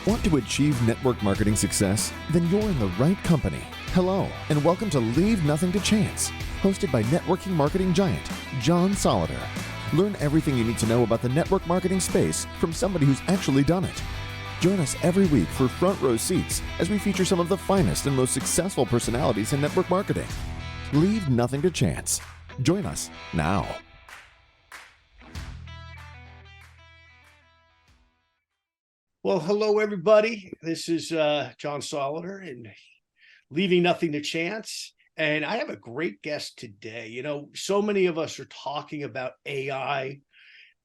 Want to achieve network marketing success? Then you're in the right company. Hello, and welcome to Leave Nothing to Chance, hosted by networking marketing giant, John Solleder. Learn everything you need to know about the network marketing space from somebody who's actually done it. Join us every week for front row seats as we feature some of the finest and most successful personalities in network marketing. Leave nothing to chance. Join us now. Well, hello, everybody. This is John Solleder and Leaving Nothing to Chance. And I have a great guest today. You know, so many of us are talking about AI,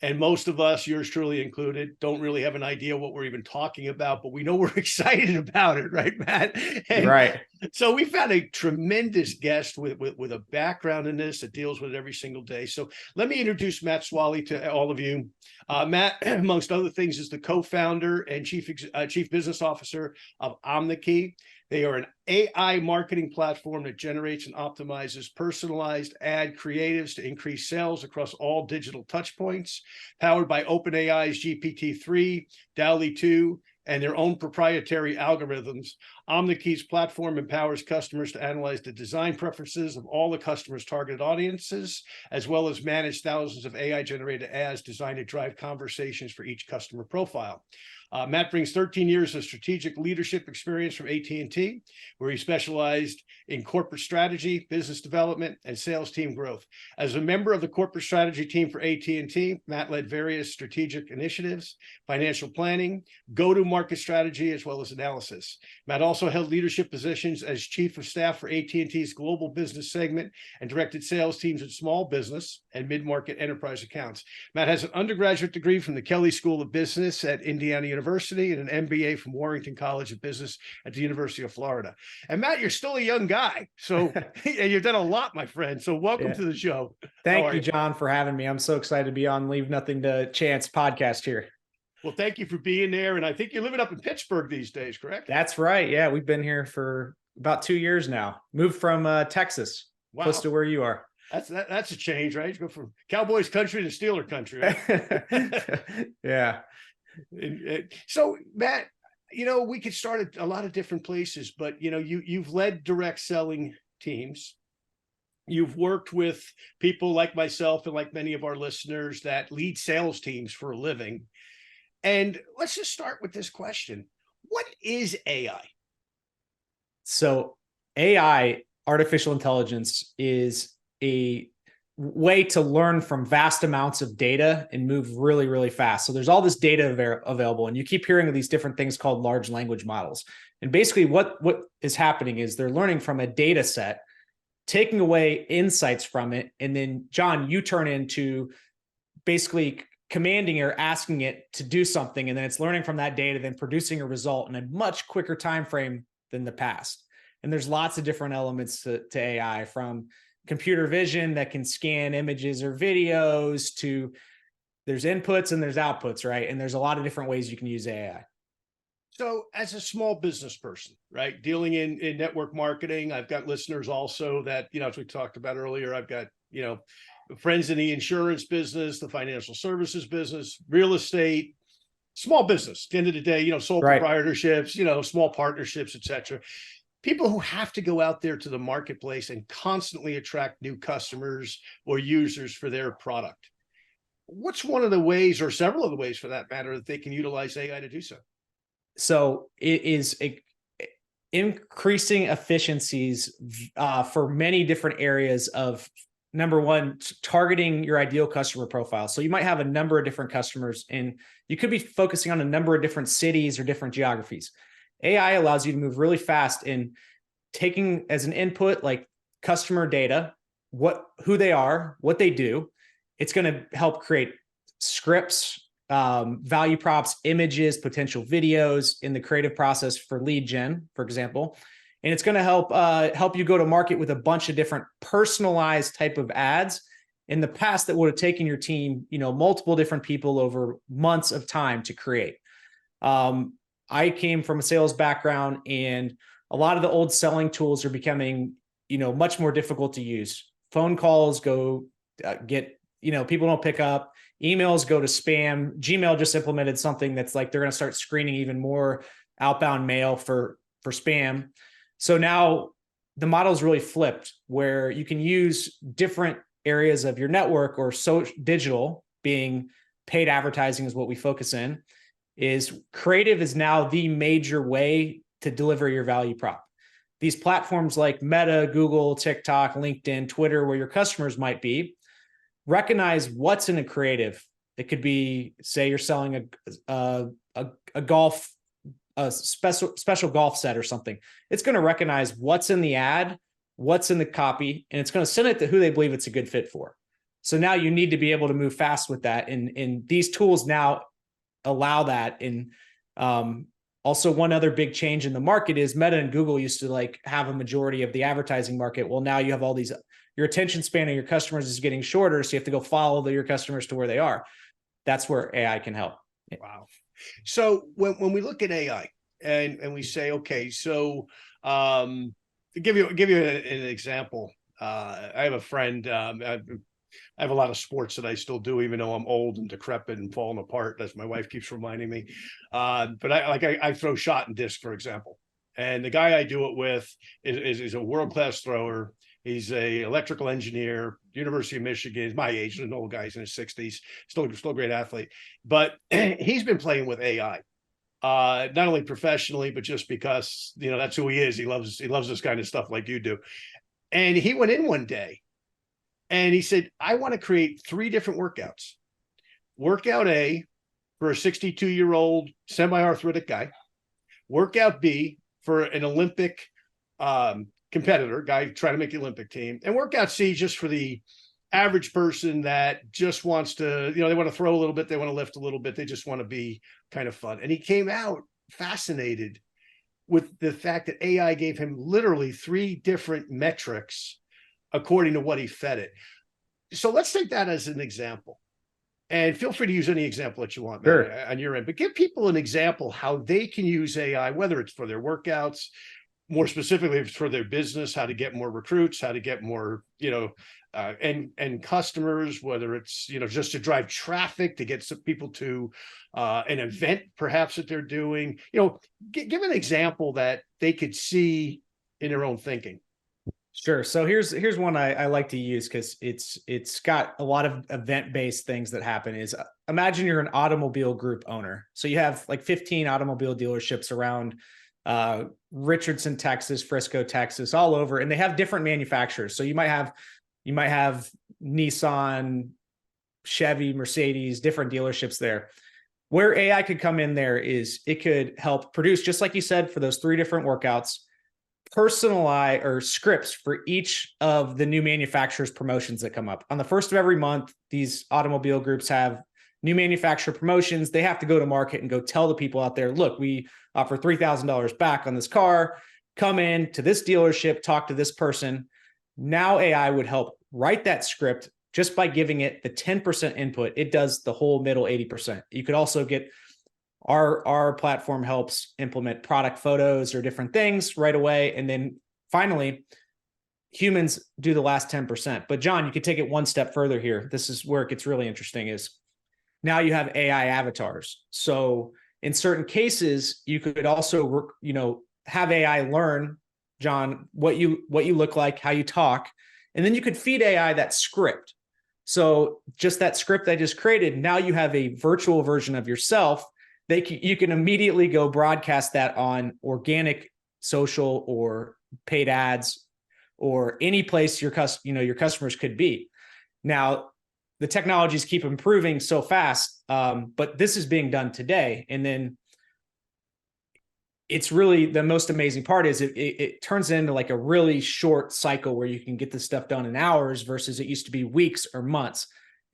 and most of us, yours truly included, don't really have an idea what we're even talking about, but we know we're excited about it, right, Matt? And right. So we found a tremendous guest with a background in this that deals with it every single day. So let me introduce Matt Swalley to all of you. Matt, amongst other things, is the co-founder and chief business officer of Omneky. They are an AI marketing platform that generates and optimizes personalized ad creatives to increase sales across all digital touchpoints, powered by OpenAI's GPT-3, DALL-E 2, and their own proprietary algorithms. Omneky's platform empowers customers to analyze the design preferences of all the customers' targeted audiences, as well as manage thousands of AI-generated ads designed to drive conversations for each customer profile. Matt brings 13 years of strategic leadership experience from AT&T, where he specialized in corporate strategy, business development, and sales team growth. As a member of the corporate strategy team for AT&T, Matt led various strategic initiatives, financial planning, go-to-market strategy, as well as analysis. Matt also held leadership positions as chief of staff for AT&T's global business segment and directed sales teams at small business and mid-market enterprise accounts. Matt has an undergraduate degree from the Kelley School of Business at Indiana University and an MBA from Warrington College of Business at the University of Florida. And Matt, you're still a young guy, so and you've done a lot, my friend. So welcome to the show. Thank you, John, for having me. I'm so excited to be on Leave Nothing to Chance podcast here. Well, thank you for being there. And I think you're living up in Pittsburgh these days, correct? That's right. Yeah, we've been here for about 2 years now. Moved from Texas, close to where you are. That's a change, right? You go from Cowboys country to Steeler country, right? Yeah. So, Matt, you know, we could start at a lot of different places, but, you know, you've led direct selling teams. You've worked with people like myself and like many of our listeners that lead sales teams for a living. And let's just start with this question. What is AI? So AI, artificial intelligence, is a way to learn from vast amounts of data and move really, really fast. So there's all this data available, and you keep hearing of these different things called large language models. And basically what is happening is they're learning from a data set, taking away insights from it. And then, John, you turn into basically commanding or asking it to do something, and then it's learning from that data, then producing a result in a much quicker time frame than the past. And there's lots of different elements to AI, from computer vision that can scan images or videos to there's inputs and there's outputs, right? And there's a lot of different ways you can use AI. So as a small business person, right, dealing in network marketing, I've got listeners also that, you know, as we talked about earlier, I've got, you know, friends in the insurance business, the financial services business, real estate, small business. At the end of the day, you know, sole proprietorships, you know, small partnerships, et cetera. People who have to go out there to the marketplace and constantly attract new customers or users for their product. What's one of the ways, or several of the ways for that matter, that they can utilize AI to do so? So it is increasing efficiencies for many different areas of, number one, targeting your ideal customer profile. So you might have a number of different customers, and you could be focusing on a number of different cities or different geographies. AI allows you to move really fast in taking as an input, like customer data, who they are, what they do. It's going to help create scripts, value props, images, potential videos in the creative process for lead gen, for example. And it's going to help you go to market with a bunch of different personalized type of ads. In the past, that would have taken your team, you know, multiple different people over months of time to create. I came from a sales background, and a lot of the old selling tools are becoming, you know, much more difficult to use. Phone calls people don't pick up. emails go to spam. Gmail just implemented something that's like they're going to start screening even more outbound mail for spam. So now the model is really flipped, where you can use different areas of your network, or digital, being paid advertising is what we focus in. Is creative is now the major way to deliver your value prop. These platforms like Meta, Google, TikTok, LinkedIn, Twitter, where your customers might be, recognize what's in a creative. It could be, say you're selling a golf, a special golf set or something. It's going to recognize what's in the ad, what's in the copy, and it's going to send it to who they believe it's a good fit for. So now you need to be able to move fast with that. And these tools now allow that. And also, one other big change in the market is Meta and Google used to like have a majority of the advertising market. Well, now you have all these, your attention span of your customers is getting shorter. So you have to go follow your customers to where they are. That's where AI can help. Wow. So when we look at AI and we say, okay, so to give you an example, I have a friend, I have a lot of sports that I still do, even though I'm old and decrepit and falling apart, as my wife keeps reminding me. But I throw shot and disc, for example. And the guy I do it with is a world-class thrower. He's a electrical engineer, University of Michigan. He's my age, an old guy, he's in his 60s, still a great athlete. But he's been playing with AI, not only professionally, but just because, you know, that's who he is. He loves this kind of stuff like you do. And he went in one day and he said, I want to create 3 different workouts. Workout A for a 62-year-old semi-arthritic guy. Workout B for an Olympic competitor, guy trying to make the Olympic team. And workout C just for the average person that just wants to, you know, they want to throw a little bit, they want to lift a little bit, they just want to be kind of fun. And he came out fascinated with the fact that AI gave him literally 3 different metrics according to what he fed it. So let's take that as an example. And feel free to use any example that you want, Sure, man, on your end. But give people an example how they can use AI, whether it's for their workouts, more specifically, if it's for their business, how to get more recruits, how to get more, you know, and customers, whether it's, you know, just to drive traffic, to get some people to an event perhaps that they're doing. You know, give an example that they could see in their own thinking. sure. So here's one I like to use because it's got a lot of event-based things that happen. Is imagine you're an automobile group owner. So you have like 15 automobile dealerships around Richardson, Texas, Frisco, Texas, all over, and they have different manufacturers. So you might have Nissan, Chevy, Mercedes, different dealerships there. Where AI could come in there is it could help produce, just like you said, for those 3 different workouts, personalize or scripts for each of the new manufacturers' promotions that come up. On the first of every month, these automobile groups have new manufacturer promotions. They have to go to market and go tell the people out there, look, we offer $3,000 back on this car. Come in to this dealership, talk to this person. Now AI would help write that script just by giving it the 10% input. It does the whole middle 80%. You could also get our platform helps implement product photos or different things right away. And then finally, humans do the last 10%. But John, you could take it one step further here. This is where it gets really interesting is now you have AI avatars. So in certain cases, you could also, you know, have AI learn, John, what you look like, how you talk, and then you could feed AI that script. So just that script I just created, now you have a virtual version of yourself. You can immediately go broadcast that on organic social or paid ads or any place your customers could be. Now, the technologies keep improving so fast, but this is being done today. And then it's really the most amazing part is it turns into like a really short cycle where you can get this stuff done in hours versus it used to be weeks or months.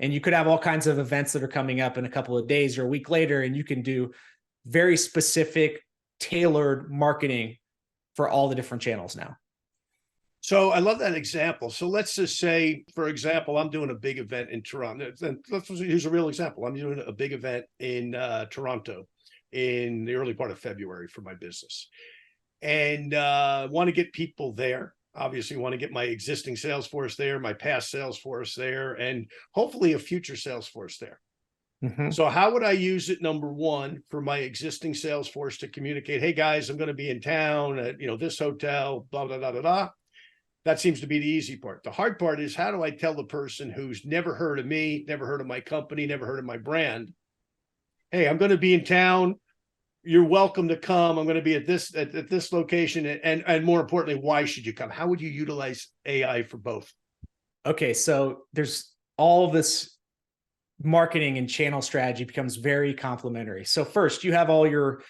And you could have all kinds of events that are coming up in a couple of days or a week later, and you can do very specific, tailored marketing for all the different channels now. So I love that example. So let's just say, for example, I'm doing a big event in Toronto. Let's use a real example. I'm doing a big event in Toronto in the early part of February for my business, and want to get people there. Obviously, want to get my existing sales force there, my past sales force there, and hopefully a future sales force there. So how would I use it? Number one, for my existing sales force to communicate, hey guys, I'm going to be in town at, this hotel, blah, blah, blah, blah, blah. That seems to be the easy part. The hard part is, how do I tell the person who's never heard of me, never heard of my company, never heard of my brand, hey, I'm going to be in town. You're welcome to come. I'm going to be at this location. And more importantly, why should you come? How would you utilize AI for both? Okay. So there's all this marketing and channel strategy becomes very complementary. So first, you have all your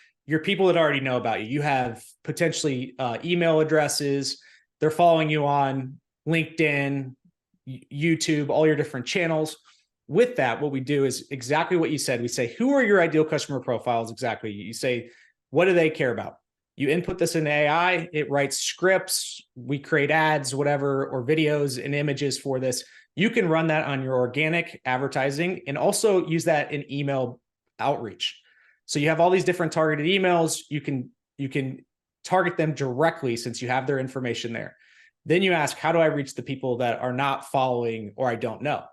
people that already know about you. You have potentially email addresses. They're following you on LinkedIn, YouTube, all your different channels. With that, what we do is exactly what you said. We say, who are your ideal customer profiles? Exactly. You say, what do they care about? You input this into AI, it writes scripts, we create ads, whatever, or videos and images for this. You can run that on your organic advertising and also use that in email outreach. So you have all these different targeted emails. You can target them directly since you have their information there. Then you ask, how do I reach the people that are not following or I don't know?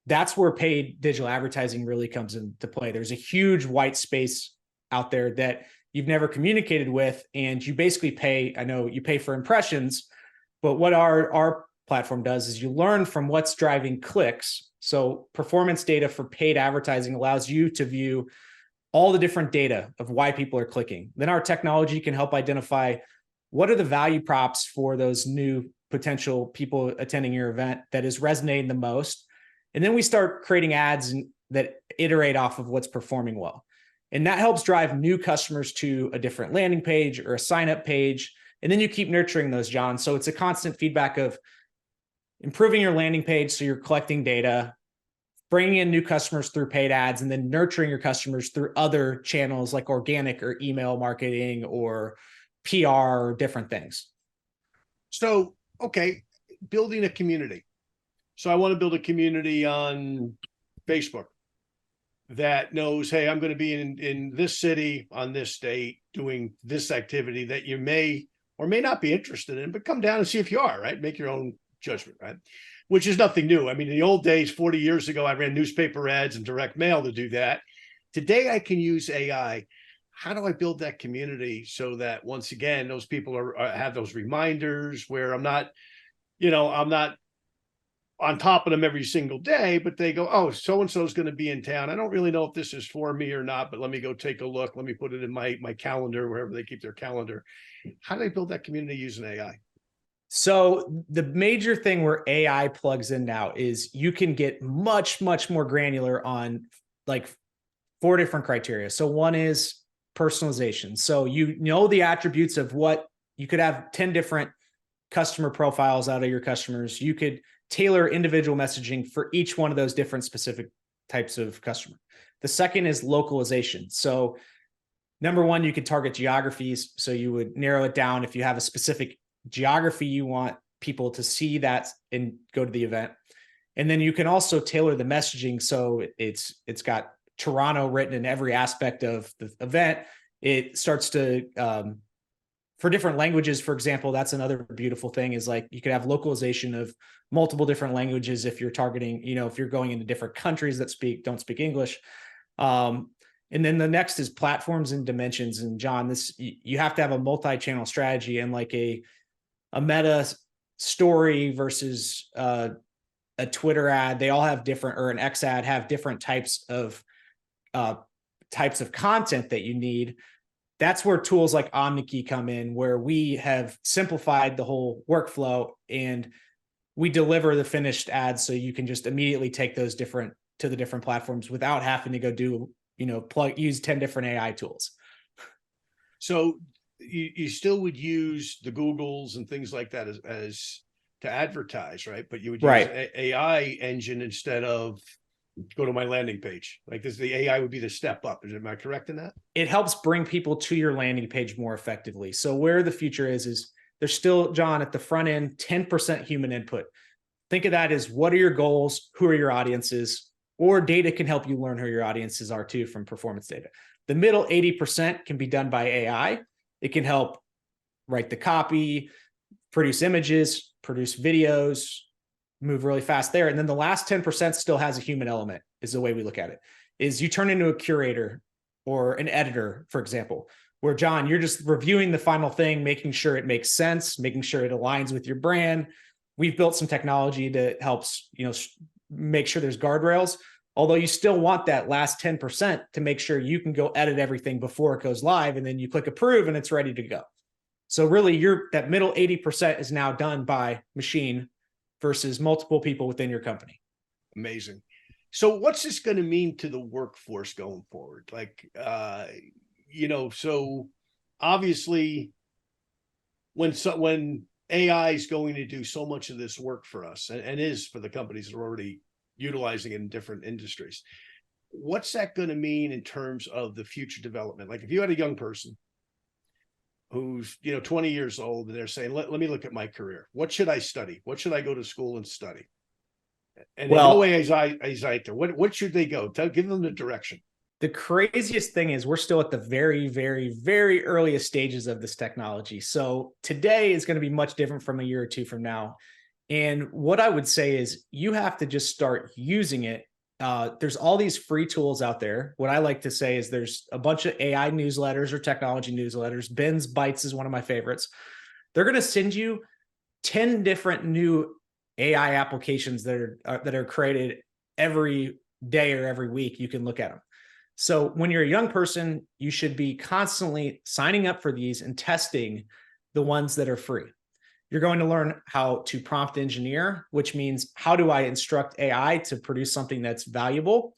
That's where paid digital advertising really comes into play. There's a huge white space out there that you've never communicated with, and you basically pay. I know you pay for impressions, but what our platform does is you learn from what's driving clicks. So performance data for paid advertising allows you to view all the different data of why people are clicking. Then our technology can help identify what are the value props for those new potential people attending your event that is resonating the most. And then we start creating ads that iterate off of what's performing well. And that helps drive new customers to a different landing page or a sign-up page. And then you keep nurturing those, John. So it's a constant feedback of improving your landing page so you're collecting data, bringing in new customers through paid ads, and then nurturing your customers through other channels like organic or email marketing or PR or different things. So, okay, building a community. So I want to build a community on Facebook that knows, hey, I'm going to be in this city on this date doing this activity that you may or may not be interested in, but come down and see if you are, right? Make your own judgment, right? Which is nothing new. I mean, in the old days, 40 years ago, I ran newspaper ads and direct mail to do that. Today, I can use AI. How do I build that community so that, once again, those people have those reminders where I'm not on top of them every single day, but they go, oh, so-and-so is going to be in town. I don't really know if this is for me or not, but let me go take a look. Let me put it in my calendar, wherever they keep their calendar. How do they build that community using AI? So the major thing where AI plugs in now is you can get much, much more granular on like 4 different criteria. So one is personalization. So you know the attributes of what you could have 10 different customer profiles out of your customers. You could tailor individual messaging for each one of those different specific types of customer. The second is localization. So number one, you could target geographies. So you would narrow it down if you have a specific geography you want people to see that and go to the event. And then you can also tailor the messaging. So it's got Toronto written in every aspect of the event. It starts to, for different languages, for example, that's another beautiful thing is like you could have localization of multiple different languages if you're targeting, if you're going into different countries that don't speak English. And then the next is platforms and dimensions. And John, you have to have a multi-channel strategy, and like a Meta story versus a Twitter ad, they all have different, or an X ad have different types of content that you need. That's where tools like Omneky come in, where we have simplified the whole workflow and we deliver the finished ads so you can just immediately take those to the different platforms without having to go use 10 different AI tools. So you still would use the Googles and things like that as to advertise, right? But you would use right. AI engine instead of go to my landing page. Like this, the AI would be the step up. Am I correct in that? It helps bring people to your landing page more effectively. So where the future is there's still, John, at the front end, 10% human input. Think of that as what are your goals? Who are your audiences? Or data can help you learn who your audiences are too from performance data. The middle 80% can be done by AI. It can help write the copy, produce images, produce videos, move really fast there. And then the last 10% still has a human element is the way we look at it. is you turn into a curator or an editor, for example, where John, you're just reviewing the final thing, making sure it makes sense, making sure it aligns with your brand. We've built some technology that helps, make sure there's guardrails, although you still want that last 10% to make sure you can go edit everything before it goes live, and then you click approve and it's ready to go. So really that middle 80% is now done by machine versus multiple people within your company. Amazing. So what's this going to mean to the workforce going forward? Like, so obviously when AI is going to do so much of this work for us and is for the companies that are already utilizing it in different industries, what's that going to mean in terms of the future development? Like if you had a young person who's 20 years old and they're saying, let me look at my career. What should I study? What should I go to school and study? And no way is out there. What should they go? Give them the direction. The craziest thing is we're still at the very, very, very earliest stages of this technology. So today is going to be much different from a year or two from now. And what I would say is you have to just start using it. There's all these free tools out there. What I like to say is there's a bunch of AI newsletters or technology newsletters. Ben's Bites is one of my favorites. They're going to send you 10 different new AI applications that are created every day or every week. You can look at them. So when you're a young person, you should be constantly signing up for these and testing the ones that are free. You're going to learn how to prompt engineer, which means how do I instruct AI to produce something that's valuable?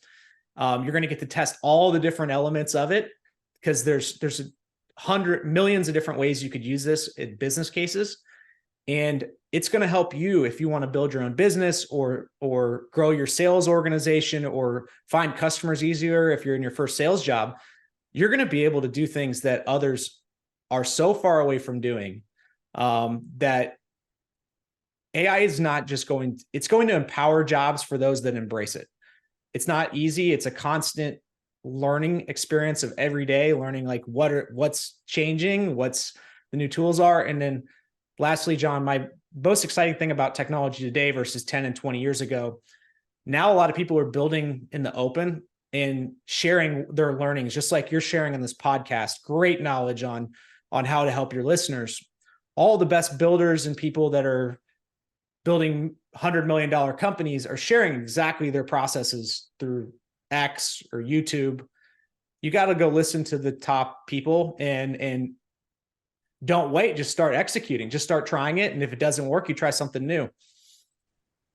You're going to get to test all the different elements of it because there's millions of different ways you could use this in business cases. And it's going to help you if you want to build your own business or grow your sales organization or find customers easier. If you're in your first sales job, you're going to be able to do things that others are so far away from doing, that AI is not just it's going to empower jobs for those that embrace it. It's not easy. It's a constant learning experience of every day, learning like what's changing, what's the new tools are. And then lastly, John, my most exciting thing about technology today versus 10 and 20 years ago, now a lot of people are building in the open and sharing their learnings, just like you're sharing on this podcast, great knowledge on how to help your listeners. All the best builders and people that are building $100 million companies are sharing exactly their processes through X or YouTube. You got to go listen to the top people and don't wait, just start executing, just start trying it. And if it doesn't work, you try something new.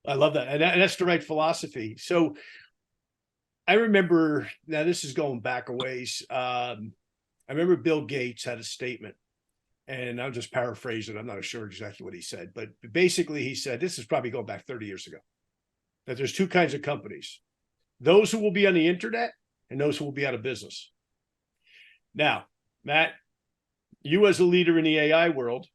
I love that. And that's the right philosophy. So I remember, now this is going back a ways. I remember Bill Gates had a statement, and I'll just paraphrase it. I'm not sure exactly what he said, but basically he said, this is probably going back 30 years ago, that there's two kinds of companies, those who will be on the internet and those who will be out of business. Now, Matt, you as a leader in the AI world,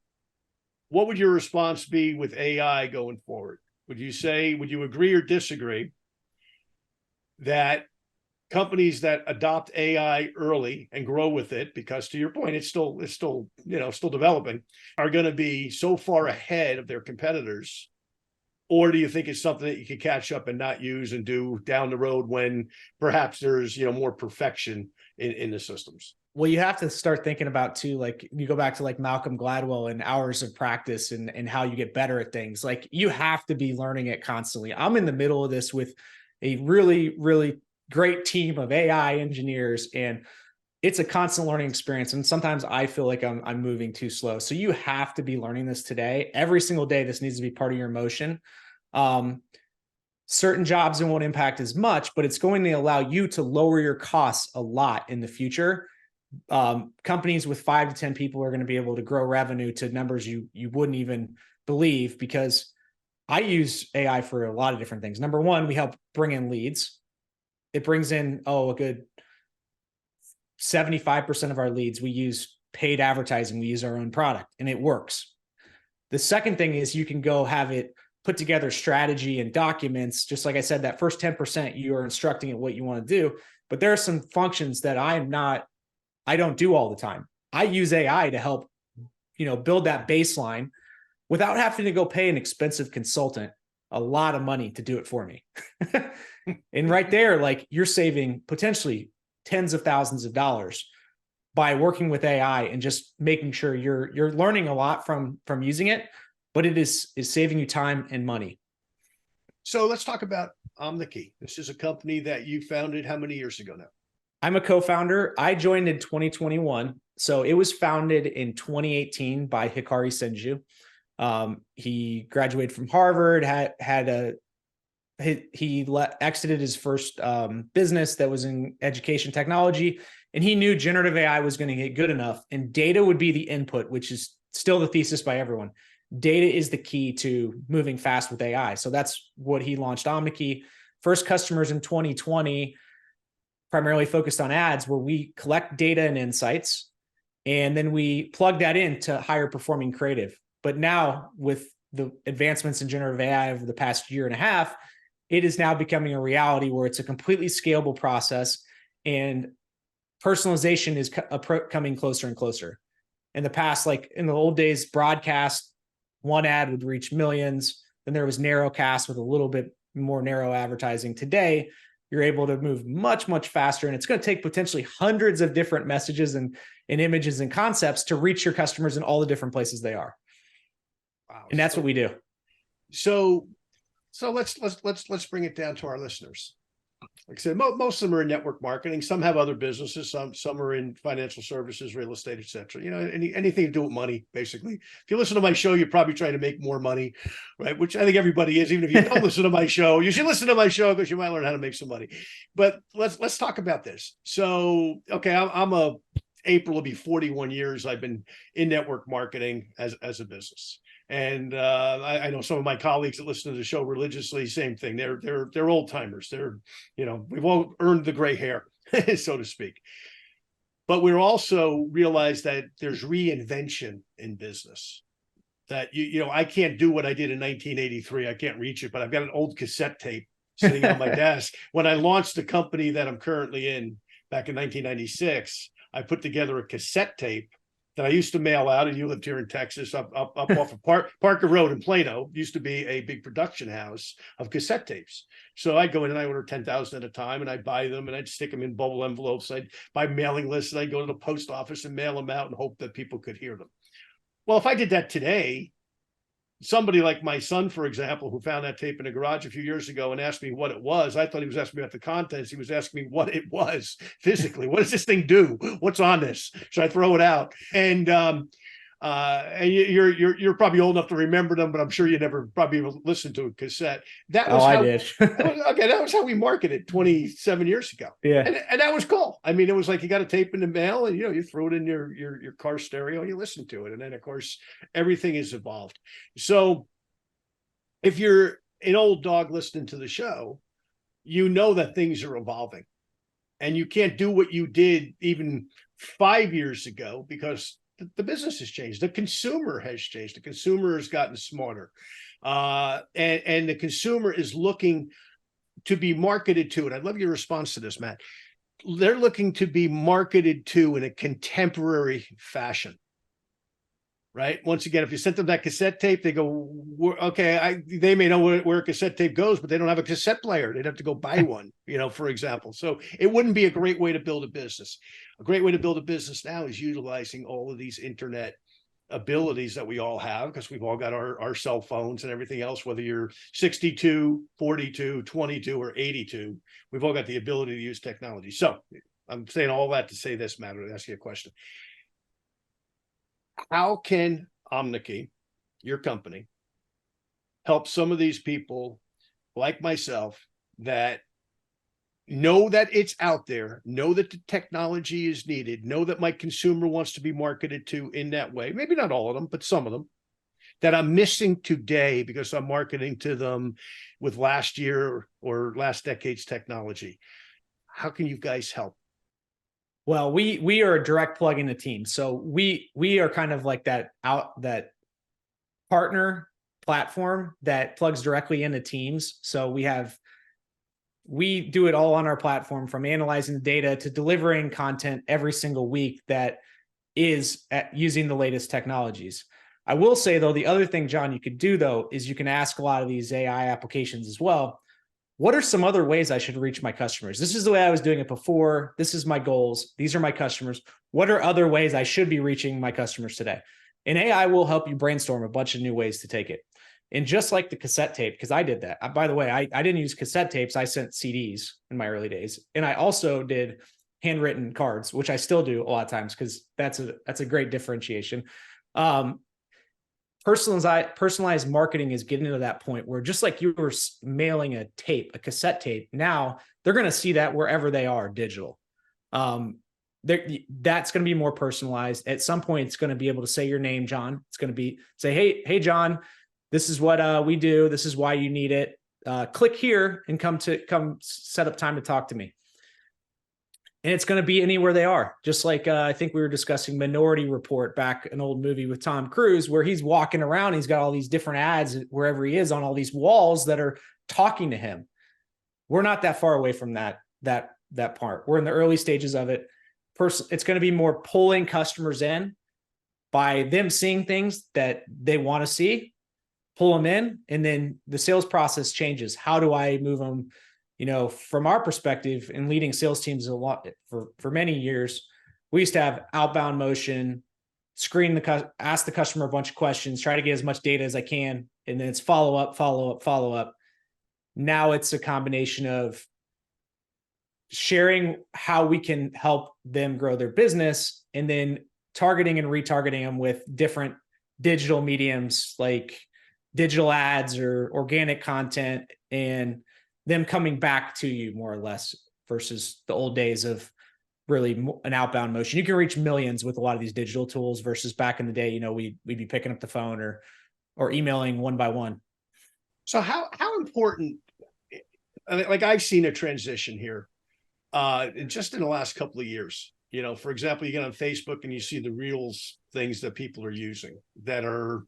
what would your response be with AI going forward? Would you agree or disagree that companies that adopt AI early and grow with it, because to your point, it's still developing, are going to be so far ahead of their competitors? Or do you think it's something that you could catch up and not use and do down the road when perhaps there's, more perfection in the systems? Well, you have to start thinking about too, like you go back to like Malcolm Gladwell and hours of practice and how you get better at things. Like you have to be learning it constantly. I'm in the middle of this with a really, really great team of AI engineers, and it's a constant learning experience. And sometimes I feel like I'm moving too slow. So you have to be learning this today. Every single day, this needs to be part of your motion. Certain jobs it won't impact as much, but it's going to allow you to lower your costs a lot in the future. Companies with 5 to 10 people are going to be able to grow revenue to numbers you wouldn't even believe, because I use AI for a lot of different things. Number one, we help bring in leads. It brings in, a good 75% of our leads. We use paid advertising. We use our own product, and it works. The second thing is you can go have it put together strategy and documents. Just like I said, that first 10%, you are instructing it what you want to do. But there are some functions that I don't do all the time. I use AI to help, build that baseline without having to go pay an expensive consultant a lot of money to do it for me. And right there, like you're saving potentially tens of thousands of dollars by working with AI and just making sure you're learning a lot from using it, but it is saving you time and money. So let's talk about Omneky. This is a company that you founded how many years ago now? I'm a co-founder. I joined in 2021. So it was founded in 2018 by Hikari Senju. He graduated from Harvard, exited his first business that was in education technology, and he knew generative AI was going to get good enough and data would be the input, which is still the thesis by everyone. Data is the key to moving fast with AI. So that's what he launched Omneky. First customers in 2020, primarily focused on ads, where we collect data and insights, and then we plug that into higher performing creative. But now with the advancements in generative AI over the past year and a half, it is now becoming a reality where it's a completely scalable process and personalization is coming closer and closer. In the past, like in the old days, broadcast, one ad would reach millions. Then there was narrowcast with a little bit more narrow advertising. Today, you're able to move much, much faster. And it's going to take potentially hundreds of different messages and images and concepts to reach your customers in all the different places they are. Wow. And that's what we do. So let's bring it down to our listeners. Like I said, most of them are in network marketing. Some have other businesses. Some are in financial services, real estate, etc. You know, anything to do with money, basically. If you listen to my show, you're probably trying to make more money, right? Which I think everybody is. Even if you don't listen to my show, you should listen to my show because you might learn how to make some money. But let's talk about this. So, okay, April will be 41 years I've been in network marketing as a business. And I know some of my colleagues that listen to the show religiously, same thing. They're old timers. We've all earned the gray hair, so to speak. But we're also realize that there's reinvention in business. That I can't do what I did in 1983. I can't reach it, but I've got an old cassette tape sitting on my desk. When I launched the company that I'm currently in back in 1996, I put together a cassette tape that I used to mail out, and you lived here in Texas, up off of Parker Road in Plano. Used to be a big production house of cassette tapes. So I'd go in and I order 10,000 at a time, and I'd buy them, and I'd stick them in bubble envelopes. I'd buy mailing lists, and I'd go to the post office and mail them out and hope that people could hear them. Well, if I did that today, somebody like my son, for example, who found that tape in a garage a few years ago and asked me what it was, I thought he was asking me about the contents. He was asking me what it was physically. What does this thing do? What's on this? Should I throw it out? And you're probably old enough to remember them, but I'm sure you never probably listened to a cassette. That was I did. That was how we marketed 27 years ago. Yeah, and that was cool. I mean, it was like you got a tape in the mail, and you throw it in your car stereo and you listen to it, and then of course everything has evolved. So if you're an old dog listening to the show, you know that things are evolving, and you can't do what you did even 5 years ago because the business has changed. The consumer has changed. The consumer has gotten smarter. And the consumer is looking to be marketed to. And I'd love your response to this, Matt. They're looking to be marketed to in a contemporary fashion. Right. Once again, if you sent them that cassette tape, they go, okay, they may know where a cassette tape goes, but they don't have a cassette player. They'd have to go buy one, for example. So it wouldn't be a great way to build a business. A great way to build a business now is utilizing all of these internet abilities that we all have, because we've all got our cell phones and everything else, whether you're 62, 42, 22, or 82, we've all got the ability to use technology. So I'm saying all that to say this, Matt, to ask you a question. How can Omneky, your company, help some of these people like myself that know that it's out there, know that the technology is needed, know that my consumer wants to be marketed to in that way? Maybe not all of them, but some of them that I'm missing today because I'm marketing to them with last year or last decade's technology. How can you guys help? Well, we are a direct plug into teams. So we are kind of like that partner platform that plugs directly into teams. So we do it all on our platform, from analyzing the data to delivering content every single week that is using the latest technologies. I will say, though, the other thing, John, you could do, though, is you can ask a lot of these AI applications as well. What are some other ways I should reach my customers? This is the way I was doing it before. This is my goals. These are my customers. What are other ways I should be reaching my customers today? And AI will help you brainstorm a bunch of new ways to take it. And just like the cassette tape, because I did that. By the way, I didn't use cassette tapes. I sent CDs in my early days. And I also did handwritten cards, which I still do a lot of times because that's a great differentiation. Personalized marketing is getting to that point where, just like you were mailing a cassette tape, now they're going to see that wherever they are digital. That's going to be more personalized. At some point, it's going to be able to say your name, John. It's going to say, hey, John, this is what we do. This is why you need it. Click here and come set up time to talk to me. And it's going to be anywhere they are. Just like I think we were discussing Minority Report, back an old movie with Tom Cruise, where he's walking around. He's got all these different ads wherever he is on all these walls that are talking to him. We're not that far away from that part. We're in the early stages of it. It's going to be more pulling customers in by them seeing things that they want to see, pull them in, and then the sales process changes. How do I move them? From our perspective, in leading sales teams a lot for many years, we used to have outbound motion, ask the customer a bunch of questions, try to get as much data as I can, and then it's follow up. Now it's a combination of sharing how we can help them grow their business, and then targeting and retargeting them with different digital mediums like digital ads or organic content, and them coming back to you more or less, versus the old days of really an outbound motion. You can reach millions with a lot of these digital tools versus back in the day, we'd be picking up the phone or emailing one by one. So how important, like I've seen a transition here just in the last couple of years. For example, you get on Facebook and you see the Reels things that people are using that are,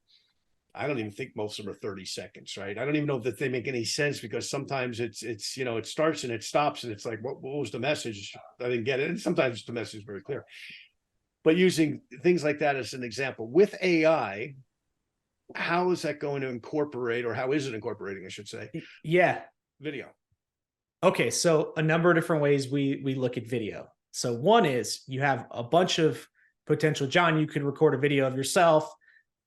I don't even think most of them are 30 seconds, right? I don't even know that they make any sense, because sometimes it's it starts and it stops and it's like, what was the message? I didn't get it. And sometimes the message is very clear. But using things like that as an example, with AI, how is that going to incorporate, or how is it incorporating, I should say? Yeah. Video. Okay. So a number of different ways we look at video. So one is you have a bunch of potential. John, you could record a video of yourself,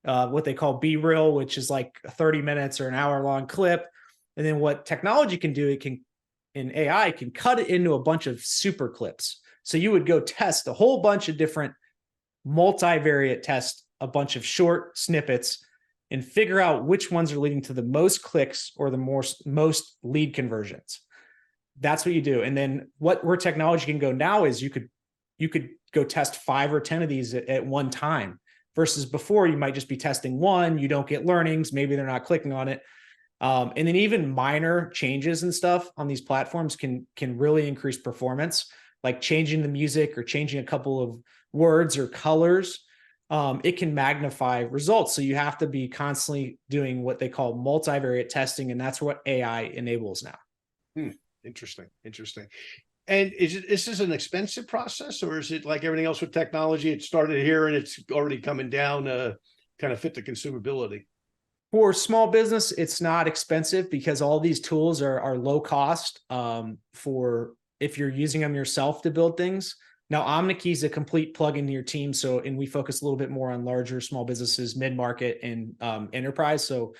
what they call B-reel, which is like 30 minutes or an hour long clip. And then what technology can do, in AI can cut it into a bunch of super clips. So you would go test a whole bunch of different multivariate tests, a bunch of short snippets, and figure out which ones are leading to the most clicks or the most lead conversions. That's what you do. And then where technology can go now is you could go test 5 or 10 of these at one time. Versus before, you might just be testing one, you don't get learnings, maybe they're not clicking on it. And then even minor changes and stuff on these platforms can really increase performance, like changing the music or changing a couple of words or colors. It can magnify results. So you have to be constantly doing what they call multivariate testing, and that's what AI enables now. Interesting. And this is an expensive process, or is it like everything else with technology? It started here and it's already coming down to kind of fit the consumability? For small business, it's not expensive because all these tools are low cost for if you're using them yourself to build things. Now, Omneky is a complete plug into your team. And we focus a little bit more on larger small businesses, mid-market, and enterprise. So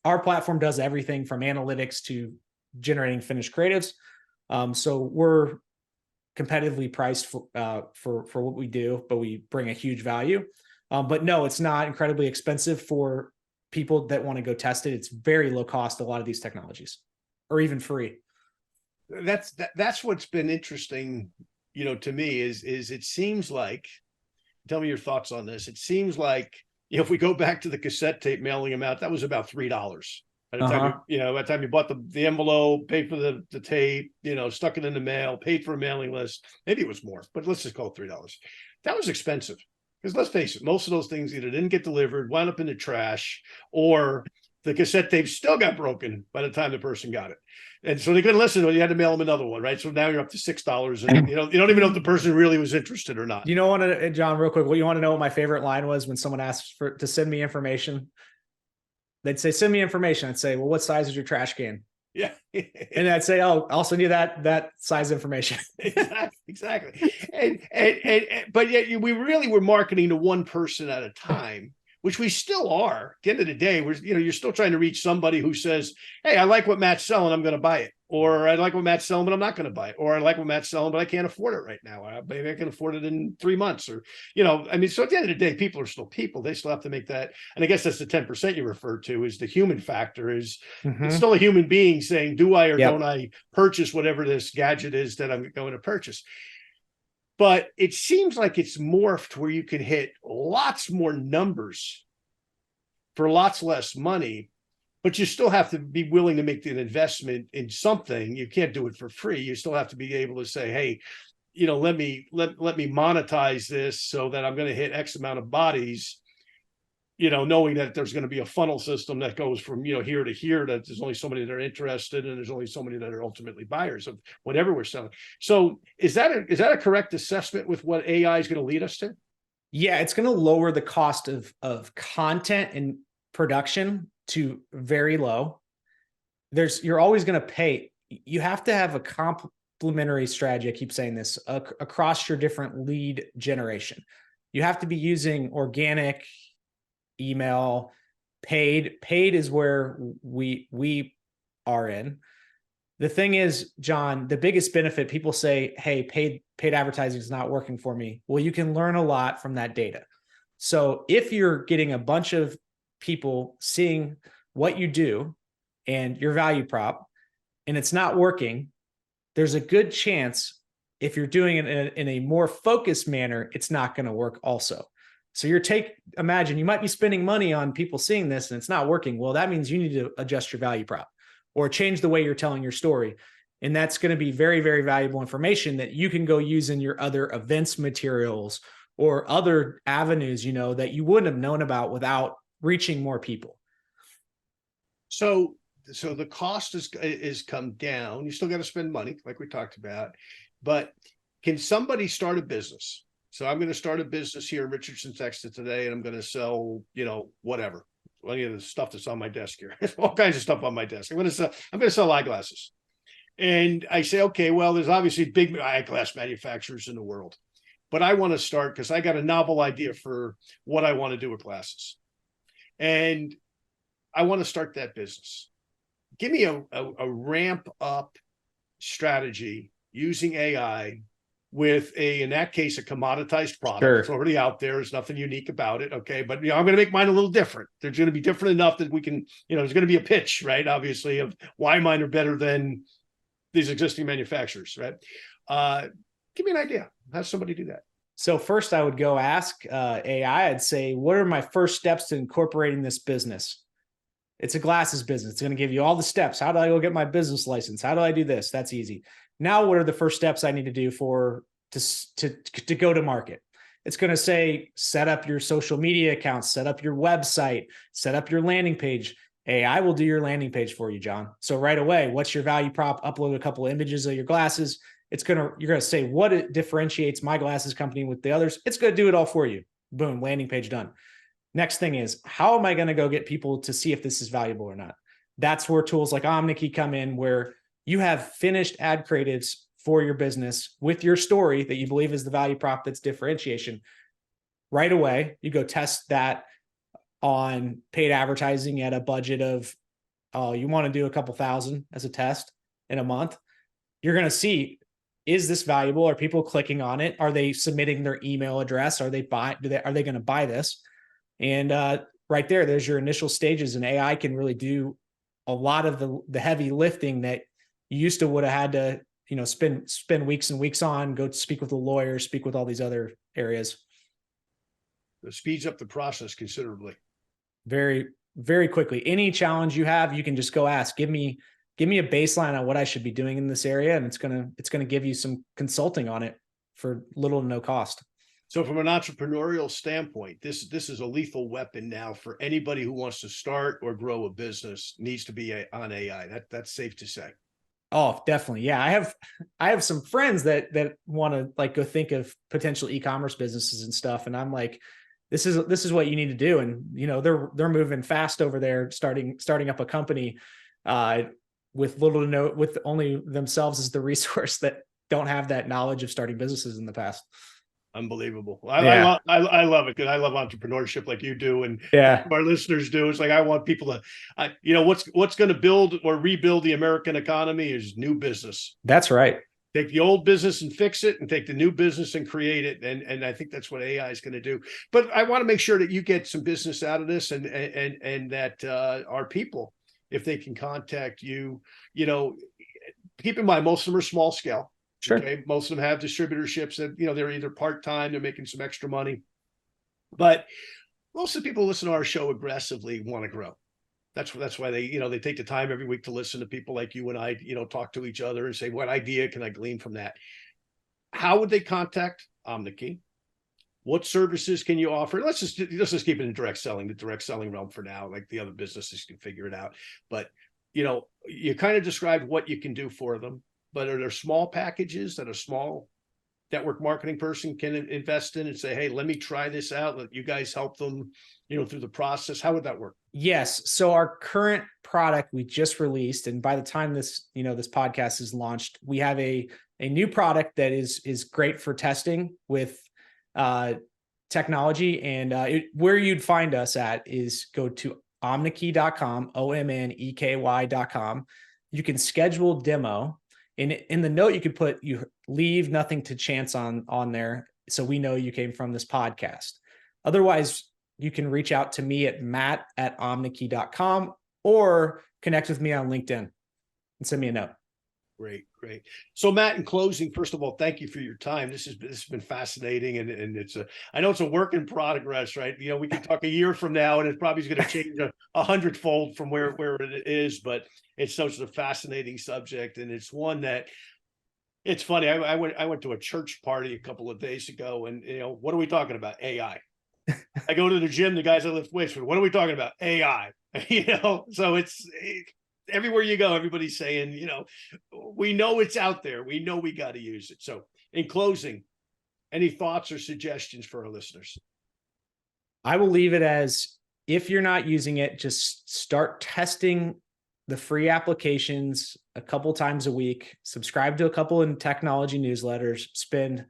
our platform does everything from analytics to generating finished creatives. So we're competitively priced for what we do, but we bring a huge value. But no, it's not incredibly expensive for people that want to go test it. It's very low cost, a lot of these technologies, or even free. That's what's been interesting, to me is it seems like, tell me your thoughts on this. It seems like, if we go back to the cassette tape mailing them out, that was about $3. By the time by the time you bought the envelope, paid for the tape, stuck it in the mail, paid for a mailing list, maybe it was more, but let's just call it $3. That was expensive, because let's face it, most of those things either didn't get delivered, wound up in the trash, or the cassette tape still got broken by the time the person got it. And so they couldn't listen to it. You had to mail them another one, right? So now you're up to $6 and you don't even know if the person really was interested or not. You know what, John, real quick, you want to know what my favorite line was when someone asked to send me information? They'd say, send me information. I'd say, well, what size is your trash can? Yeah. And I'd say, oh, I'll send you that size information. Exactly. But yet we really were marketing to one person at a time, which we still are. At the end of the day, you're still trying to reach somebody who says, hey, I like what Matt's selling, I'm going to buy it. Or I like what Matt's selling, but I'm not going to buy it. Or I like what Matt's selling, but I can't afford it right now. Maybe I can afford it in 3 months. Or, so at the end of the day, people are still people. They still have to make that. And I guess that's the 10% you referred to, is the human factor. It's still a human being saying, do I or don't I purchase whatever this gadget is that I'm going to purchase? But it seems like it's morphed where you can hit lots more numbers for lots less money, but you still have to be willing to make an investment in something. You can't do it for free. You still have to be able to say, hey, let me monetize this so that I'm going to hit X amount of bodies, knowing that there's going to be a funnel system that goes from, here to here, that there's only so many that are interested and there's only so many that are ultimately buyers of whatever we're selling. So is that a correct assessment with what AI is going to lead us to? Yeah, it's going to lower the cost of content and production to very low. You're always going to pay. You have to have a complementary strategy. I keep saying this across your different lead generation. You have to be using organic, email, paid. Paid is where we are in. The thing is, John, the biggest benefit, people say, hey, paid advertising is not working for me. Well, you can learn a lot from that data. So if you're getting a bunch of people seeing what you do and your value prop, and it's not working, there's a good chance if you're doing it in a more focused manner, it's not going to work also. So imagine you might be spending money on people seeing this and it's not working. Well, that means you need to adjust your value prop or change the way you're telling your story. And that's going to be very, very valuable information that you can go use in your other events materials or other avenues, that you wouldn't have known about without reaching more people. So the cost is come down. You still got to spend money, like we talked about, but can somebody start a business? So I'm going to start a business here in Richardson, Texas today, and I'm going to sell, whatever, any of the stuff that's on my desk here, all kinds of stuff on my desk. I'm going to sell eyeglasses. And I say, okay, well, there's obviously big eyeglass manufacturers in the world, but I want to start because I got a novel idea for what I want to do with glasses. And I want to start that business. Give me a ramp up strategy using AI with in that case, a commoditized product. Sure. It's already out there. There's nothing unique about it. Okay. But, I'm going to make mine a little different. They're going to be different enough that we can, there's going to be a pitch, right? Obviously, of why mine are better than these existing manufacturers, right? Give me an idea. How does somebody do that? So first I would go ask AI, I'd say, what are my first steps to incorporating this business? It's a glasses business. It's going to give you all the steps. How do I go get my business license? How do I do this? That's easy. Now, what are the first steps I need to do to go to market? It's going to say, set up your social media accounts, set up your website, set up your landing page. AI will do your landing page for you, John. So right away, what's your value prop? Upload a couple of images of your glasses. You're going to say what it differentiates my glasses company with the others. It's going to do it all for you. Boom, landing page done. Next thing is, how am I going to go get people to see if this is valuable or not? That's where tools like Omneky come in, where you have finished ad creatives for your business with your story that you believe is the value prop that's differentiation. Right away, you go test that on paid advertising at a budget of, you want to do a couple thousand as a test in a month. You're going to see, is this valuable? Are people clicking on it? Are they submitting their email address? Are they going to buy this? And right there's your initial stages, and AI can really do a lot of the heavy lifting that you used to would have had to, spend weeks and weeks on, go speak with a lawyer, speak with all these other areas. It speeds up the process considerably. Very, very quickly. Any challenge you have, you can just go ask, give me a baseline on what I should be doing in this area. And it's going to give you some consulting on it for little to no cost. So from an entrepreneurial standpoint, this is a lethal weapon now for anybody who wants to start or grow a business. Needs to be on AI. That's safe to say. Oh, definitely. Yeah. I have some friends that want to like go think of potential e-commerce businesses and stuff. And I'm like, this is what you need to do. And, you know, they're moving fast over there, starting up a company, with little to no, with only themselves as the resource, that don't have that knowledge of starting businesses in the past. Unbelievable. I love it because I love entrepreneurship like you do, and our listeners do. It's like I want people to, what's going to build or rebuild the American economy is new business. That's right. Take the old business and fix it, and take the new business and create it. And I think that's what AI is going to do. But I want to make sure that you get some business out of this, and that our people, if they can contact you, keep in mind most of them are small scale. Sure. Okay. Most of them have distributorships that, they're either part-time, they're making some extra money. But most of the people who listen to our show aggressively want to grow. That's why they, they take the time every week to listen to people like you and I, talk to each other and say, what idea can I glean from that? How would they contact Omneky? What services can you offer? Let's just keep it in the direct selling realm for now. Like the other businesses can figure it out. But, you kind of described what you can do for them. But are there small packages that a small network marketing person can invest in and say, hey, let me try this out. Let you guys help them, through the process. How would that work? Yes. So our current product we just released, and by the time this podcast is launched, we have a new product that is great for testing with technology. And where you'd find us at is go to omneky.com, OMNEKY.com. You can schedule demo. In the note, you could put, you leave nothing to chance on there, so we know you came from this podcast. Otherwise, you can reach out to me at matt@omneky.com or connect with me on LinkedIn and send me a note. Great. So Matt, in closing, first of all, thank you for your time. This has been fascinating, and I know it's a work in progress, right? We can talk a year from now, and it probably is going to change a hundredfold from where it is, but it's such a fascinating subject, and it's one that it's funny. I went to a church party a couple of days ago, and what are we talking about? AI. I go to the gym, the guys I lift weights with. What are we talking about? AI. So it's everywhere you go, everybody's saying, we know it's out there. We know we got to use it. So in closing, any thoughts or suggestions for our listeners? I will leave it as, if you're not using it, just start testing the free applications a couple times a week, subscribe to a couple in technology newsletters, spend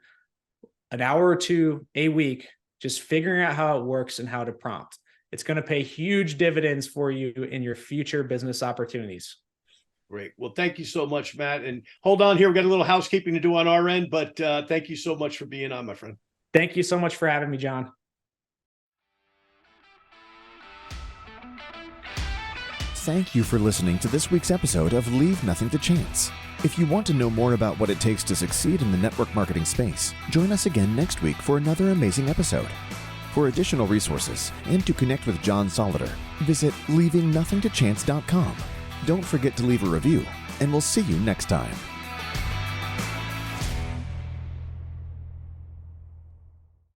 an hour or two a week just figuring out how it works and how to prompt. It's going to pay huge dividends for you in your future business opportunities. Great. Well, thank you so much, Matt. And hold on here. We've got a little housekeeping to do on our end, but thank you so much for being on, my friend. Thank you so much for having me, John. Thank you for listening to this week's episode of Leave Nothing to Chance. If you want to know more about what it takes to succeed in the network marketing space, join us again next week for another amazing episode. For additional resources and to connect with John Solleder, visit leavingnothingtochance.com. Don't forget to leave a review, and we'll see you next time.